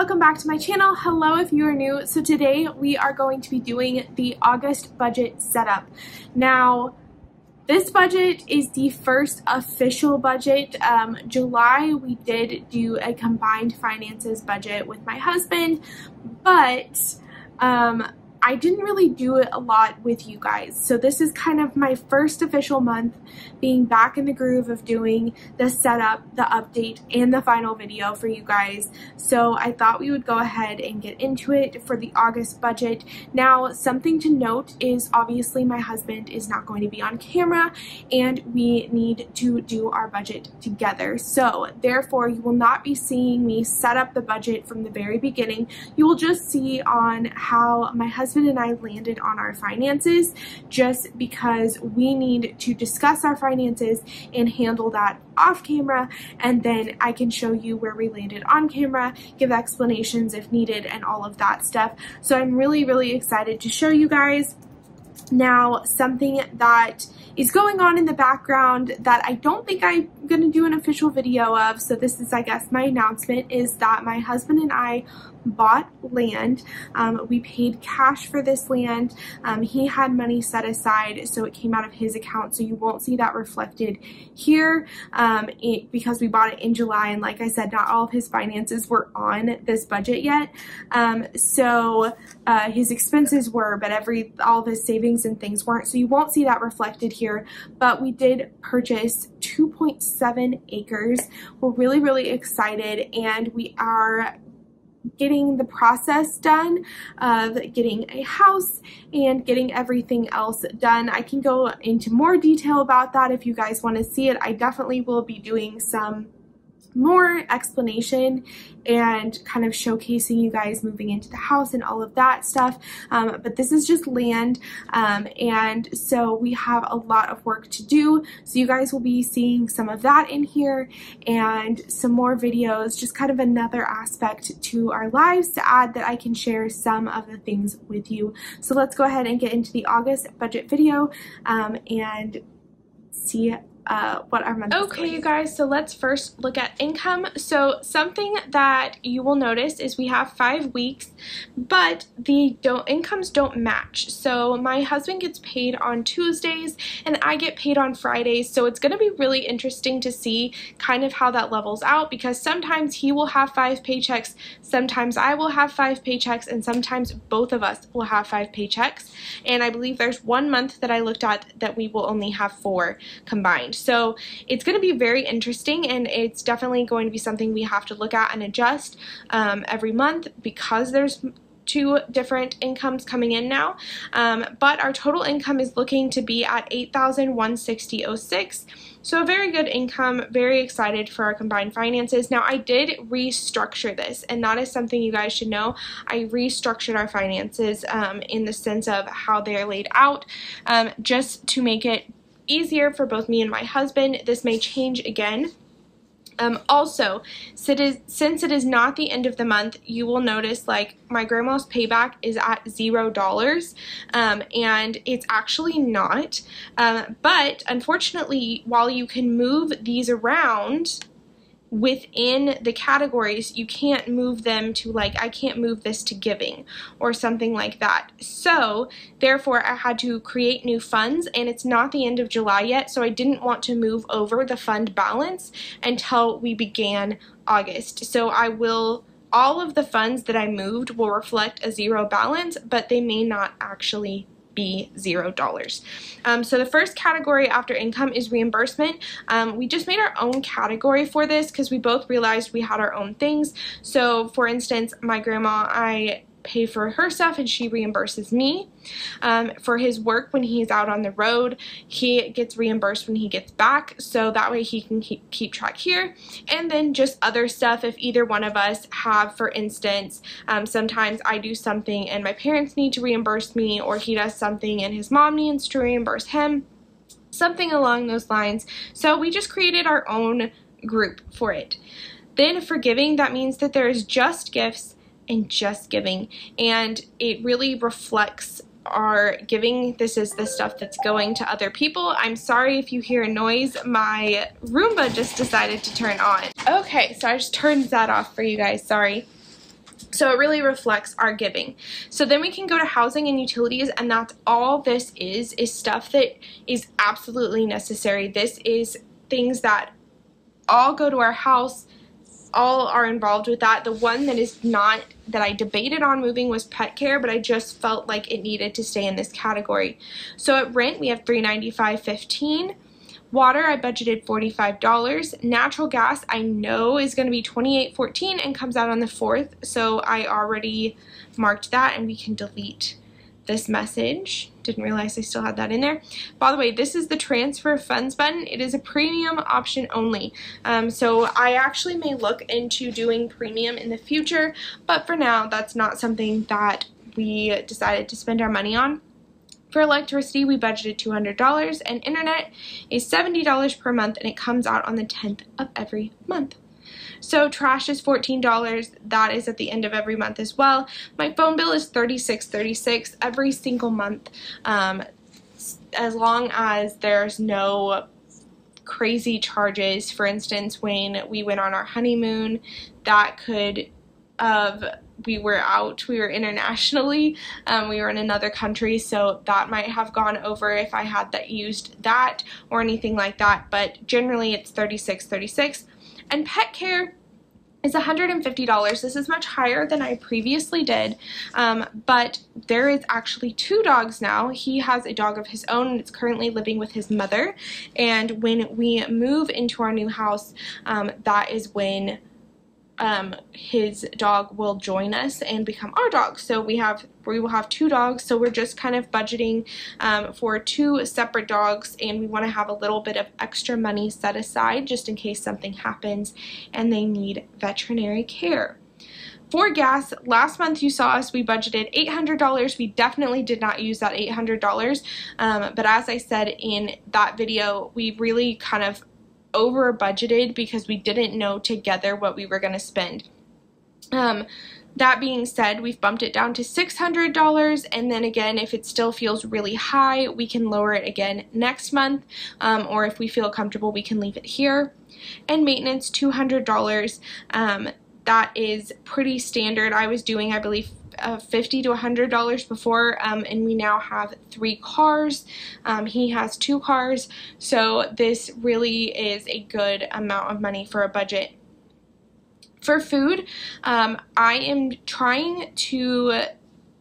welcome back to my channel. Hello if you are new. So today we are going to be doing the August budget setup. Now, this budget is the first official budget. July we did do a combined finances budget with my husband, but I didn't really do it a lot with you guys. So this is kind of my first official month being back in the groove of doing the setup, the update, and the final video for you guys. So I thought we would go ahead and get into it for the August budget. Now, something to note is obviously my husband is not going to be on camera and we need to do our budget together. So therefore, you will not be seeing me set up the budget from the very beginning. You will just see on how my husband and I landed on our finances, just because we need to discuss our finances and handle that off camera, and then I can show you where we landed on camera, give explanations if needed, and all of that stuff. So I'm really excited to show you guys. Now, something that is going on in the background that I don't think I'm going to do an official video of, so this is, I guess, my announcement, is that my husband and I bought land. We paid cash for this land. He had money set aside, so it came out of his account, so you won't see that reflected here because we bought it in July, and like I said, not all of his finances were on this budget yet. So his expenses were, but all of his savings and things weren't, so you won't see that reflected here. But we did purchase 2.7 acres. We're really excited, and we are getting the process done of getting a house and getting everything else done. I can go into more detail about that if you guys want to see it. I definitely will be doing some more explanation and kind of showcasing you guys moving into the house and all of that stuff, but this is just land, and so we have a lot of work to do, so you guys will be seeing some of that in here and some more videos, just kind of another aspect to our lives to add that I can share some of the things with you. So let's go ahead and get into the August budget video and see what our month is. Okay, you guys, so let's first look at income. So something that you will notice is we have 5 weeks, but the incomes don't match. So my husband gets paid on Tuesdays and I get paid on Fridays, so it's going to be really interesting to see kind of how that levels out, because sometimes he will have 5 paychecks, sometimes I will have 5 paychecks, and sometimes both of us will have 5 paychecks. And I believe there's 1 month that I looked at that we will only have 4 combined. So it's going to be very interesting, and it's definitely going to be something we have to look at and adjust every month, because there's 2 different incomes coming in now. But our total income is looking to be at $8,160.06. So a very good income, very excited for our combined finances. Now, I did restructure this, and that is something you guys should know. I restructured our finances in the sense of how they're laid out, just to make it easier for both me and my husband. This may change again. Also, since it is not the end of the month, you will notice like my grandma's payback is at $0, and it's actually not. But unfortunately, while you can move these around within the categories, you can't move them to, like, I can't move this to giving or something like that. So therefore I had to create new funds, and it's not the end of July yet, so I didn't want to move over the fund balance until we began August. So all of the funds that I moved will reflect a 0 balance, but they may not actually be $0. So the first category after income is reimbursement. We just made our own category for this because we both realized we had our own things. So for instance, my grandma, I pay for her stuff and she reimburses me. For his work when he's out on the road, he gets reimbursed when he gets back, so that way he can keep track here. And then just other stuff if either one of us have, for instance, sometimes I do something and my parents need to reimburse me, or he does something and his mom needs to reimburse him, something along those lines. So we just created our own group for it. Then for giving, that means that there is just gifts and just giving, and it really reflects our giving. This is the stuff that's going to other people. I'm sorry if you hear a noise. My Roomba just decided to turn on. Okay, so I just turned that off for you guys. Sorry. So it really reflects our giving. So then we can go to housing and utilities, and that's all this is stuff that is absolutely necessary. This is things that all go to our house, all are involved with that. The one that is not, that I debated on moving, was pet care, but I just felt like it needed to stay in this category. So at rent, we have $395.15. Water, I budgeted $45. Natural gas, I know is going to be $28.14 and comes out on the 4th, so I already marked that, and we can delete this message. Didn't realize I still had that in there. By the way, this is the transfer funds button. It is a premium option only. So I actually may look into doing premium in the future, but for now, that's not something that we decided to spend our money on. For electricity, we budgeted $200, and internet is $70 per month, and it comes out on the 10th of every month. So trash is $14. That is at the end of every month as well. My phone bill is $36.36 every single month, as long as there's no crazy charges. For instance, when we went on our honeymoon, that could we were internationally, we were in another country, so that might have gone over if I had used that or anything like that, but generally it's $36.36. And pet care is $150. This is much higher than I previously did, but there is actually 2 dogs now. He has a dog of his own, and it's currently living with his mother, and when we move into our new house, that is when his dog will join us and become our dog. So we will have 2 dogs, so we're just kind of budgeting for 2 separate dogs, and we want to have a little bit of extra money set aside just in case something happens and they need veterinary care. For gas, last month you saw us, we budgeted $800. We definitely did not use that $800, but as I said in that video, we really kind of over budgeted because we didn't know together what we were going to spend. That being said, we've bumped it down to $600, and then again, if it still feels really high, we can lower it again next month, or if we feel comfortable, we can leave it here. And maintenance, $200. That is pretty standard. I was doing, I believe, $50 to $100 before, and we now have 3 cars. He has 2 cars, so this really is a good amount of money for a budget. For food, I am trying to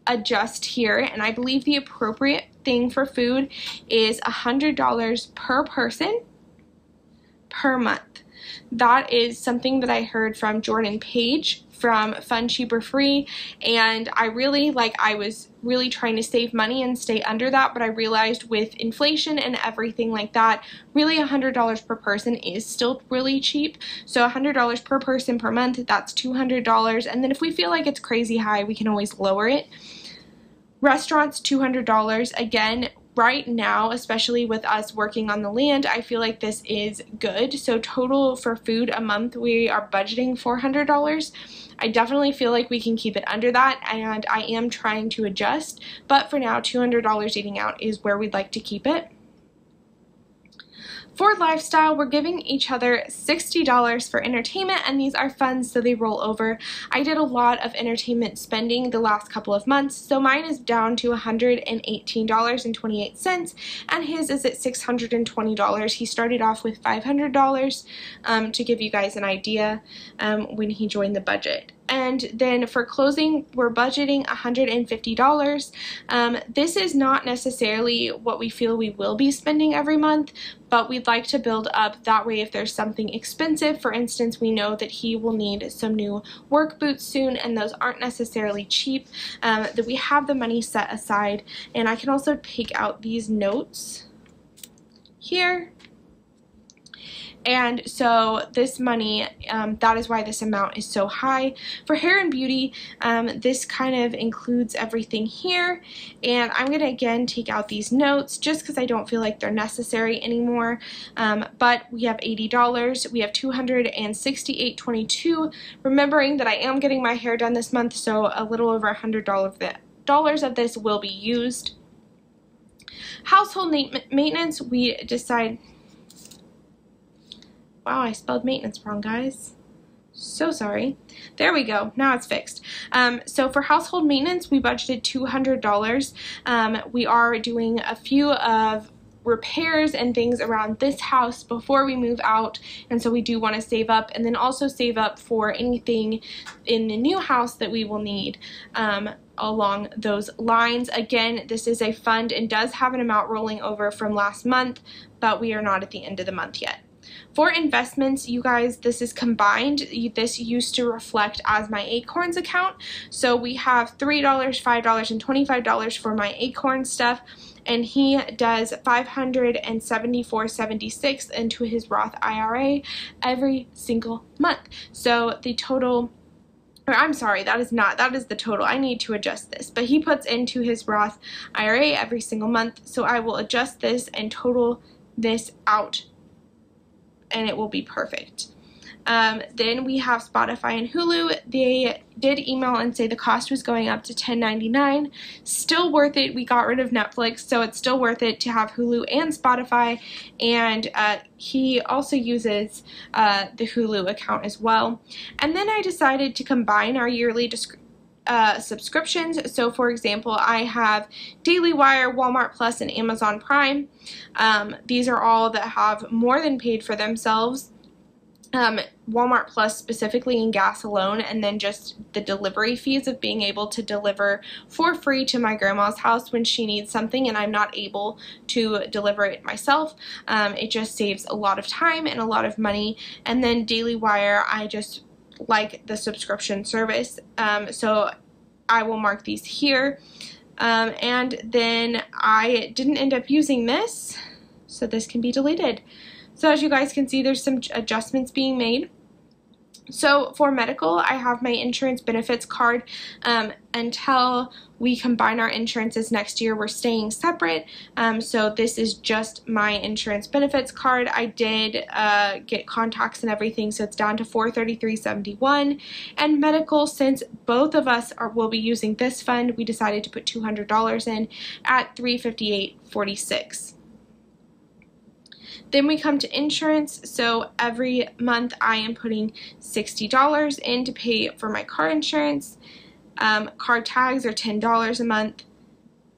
adjust here, and I believe the appropriate thing for food is $100 per person per month. That is something that I heard from Jordan Page from Fun Cheaper Free, and I was really trying to save money and stay under that, but I realized with inflation and everything like that, really $100 per person is still really cheap. So $100 per person per month, that's $200, and then if we feel like it's crazy high, we can always lower it. Restaurants, $200. Again, right now, especially with us working on the land, I feel like this is good. So total for food a month, we are budgeting $400. I definitely feel like we can keep it under that, and I am trying to adjust, but for now, $200 eating out is where we'd like to keep it. For lifestyle, we're giving each other $60 for entertainment, and these are funds, so they roll over. I did a lot of entertainment spending the last couple of months, so mine is down to $118.28, and his is at $620. He started off with $500 to give you guys an idea when he joined the budget. And then for clothing, we're budgeting $150. This is not necessarily what we feel we will be spending every month, but we'd like to build up that way if there's something expensive. For instance, we know that he will need some new work boots soon, and those aren't necessarily cheap, that we have the money set aside. And I can also take out these notes here. And so this money, that is why this amount is so high. For hair and beauty, this kind of includes everything here. And I'm going to again take out these notes just because I don't feel like they're necessary anymore. But we have $80. We have $268.22. Remembering that I am getting my hair done this month, so a little over $100 of this will be used. Household maintenance, we decide... Wow, I spelled maintenance wrong, guys. So sorry. There we go. Now it's fixed. So for household maintenance, we budgeted $200. We are doing a few of repairs and things around this house before we move out, and so we do want to save up, and then also save up for anything in the new house that we will need along those lines. Again, this is a fund and does have an amount rolling over from last month, but we are not at the end of the month yet. For investments, you guys, this is combined. This used to reflect as my Acorns account. So we have $3, $5, and $25 for my Acorn stuff, and he does $574.76 into his Roth IRA every single month. So the total, or I'm sorry, that is the total. I need to adjust this, but he puts into his Roth IRA every single month. So I will adjust this and total this out, and it will be perfect. Then we have Spotify and Hulu. They did email and say the cost was going up to $10.99. Still worth it. We got rid of Netflix, so it's still worth it to have Hulu and Spotify. And he also uses the Hulu account as well. And then I decided to combine our yearly subscriptions. So for example, I have Daily Wire, Walmart Plus, and Amazon Prime. These are all that have more than paid for themselves. Walmart Plus specifically in gas alone, and then just the delivery fees of being able to deliver for free to my grandma's house when she needs something and I'm not able to deliver it myself. It just saves a lot of time and a lot of money. And then Daily Wire, I just like the subscription service, so I will mark these here. And then I didn't end up using this, so this can be deleted. So as you guys can see, there's some adjustments being made. So for medical, I have my insurance benefits card. Until we combine our insurances next year, we're staying separate. So this is just my insurance benefits card. I did get contacts and everything, so it's down to $433.71. And medical, since both of us will be using this fund, we decided to put $200 in at $358.46. Then we come to insurance. So every month I am putting $60 in to pay for my car insurance. Car tags are $10 a month.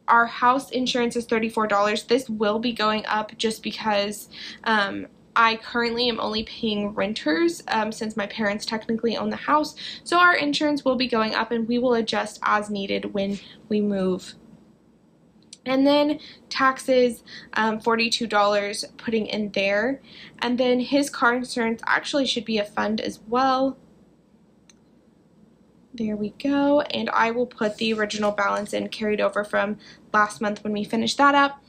Our house insurance is $34. This will be going up just because I currently am only paying renters since my parents technically own the house. So our insurance will be going up, and we will adjust as needed when we move. And then taxes, $42 putting in there. And then his car insurance actually should be a fund as well. There we go. And I will put the original balance in carried over from last month when we finished that up.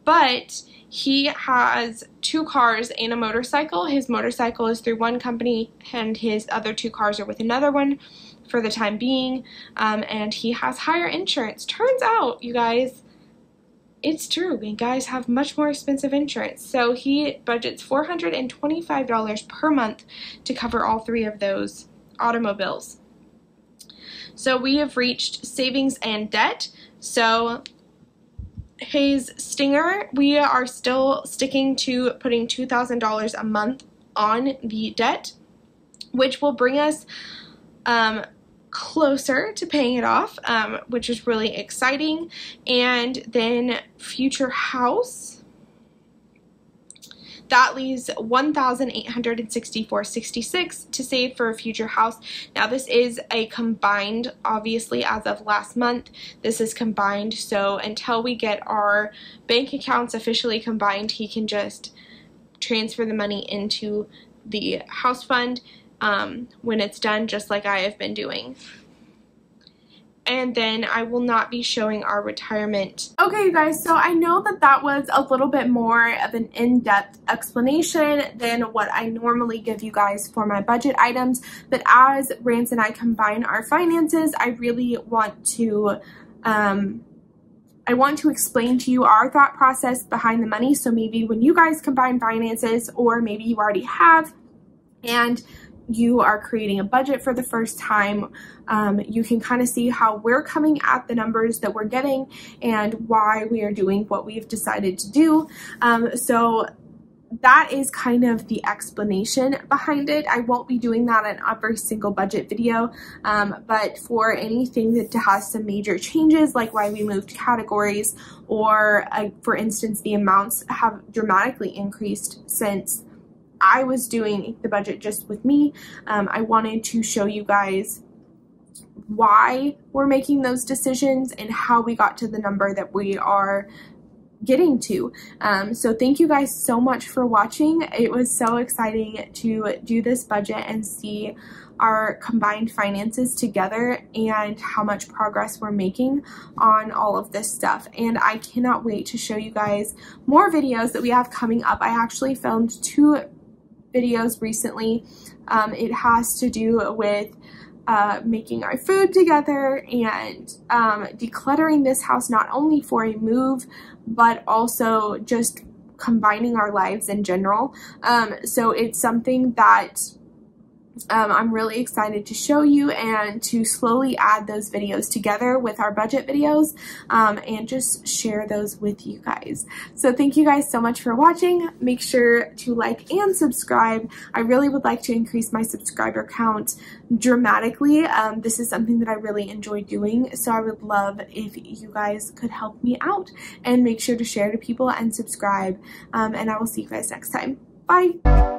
But he has 2 cars and a motorcycle. His motorcycle is through one company and his other 2 cars are with another one for the time being, and he has higher insurance. Turns out, you guys, it's true, and guys have much more expensive insurance. So he budgets $425 per month to cover all 3 of those automobiles. So we have reached savings and debt. So his Stinger, we are still sticking to putting $2,000 a month on the debt, which will bring us closer to paying it off, which is really exciting. And then future house, that leaves $1,864.66 to save for a future house. Now this is a combined, obviously, as of last month, this is combined. So until we get our bank accounts officially combined, he can just transfer the money into the house fund when it's done, just like I have been doing. And then I will not be showing our retirement. Okay, you guys, so I know that that was a little bit more of an in-depth explanation than what I normally give you guys for my budget items, but as Rance and I combine our finances, I really want to explain to you our thought process behind the money. So maybe when you guys combine finances, or maybe you already have, and you are creating a budget for the first time, you can kind of see how we're coming at the numbers that we're getting and why we are doing what we've decided to do. So that is kind of the explanation behind it. I won't be doing that in every single budget video, but for anything that has some major changes, like why we moved categories, or for instance, the amounts have dramatically increased since I was doing the budget just with me. I wanted to show you guys why we're making those decisions and how we got to the number that we are getting to. So thank you guys so much for watching. It was so exciting to do this budget and see our combined finances together and how much progress we're making on all of this stuff. And I cannot wait to show you guys more videos that we have coming up. I actually filmed 2 videos recently. It has to do with making our food together and decluttering this house, not only for a move, but also just combining our lives in general. So it's something that I'm really excited to show you and to slowly add those videos together with our budget videos and just share those with you guys. So thank you guys so much for watching. Make sure to like and subscribe. I really would like to increase my subscriber count dramatically. This is something that I really enjoy doing, so I would love if you guys could help me out, and make sure to share to people and subscribe, and I will see you guys next time. Bye!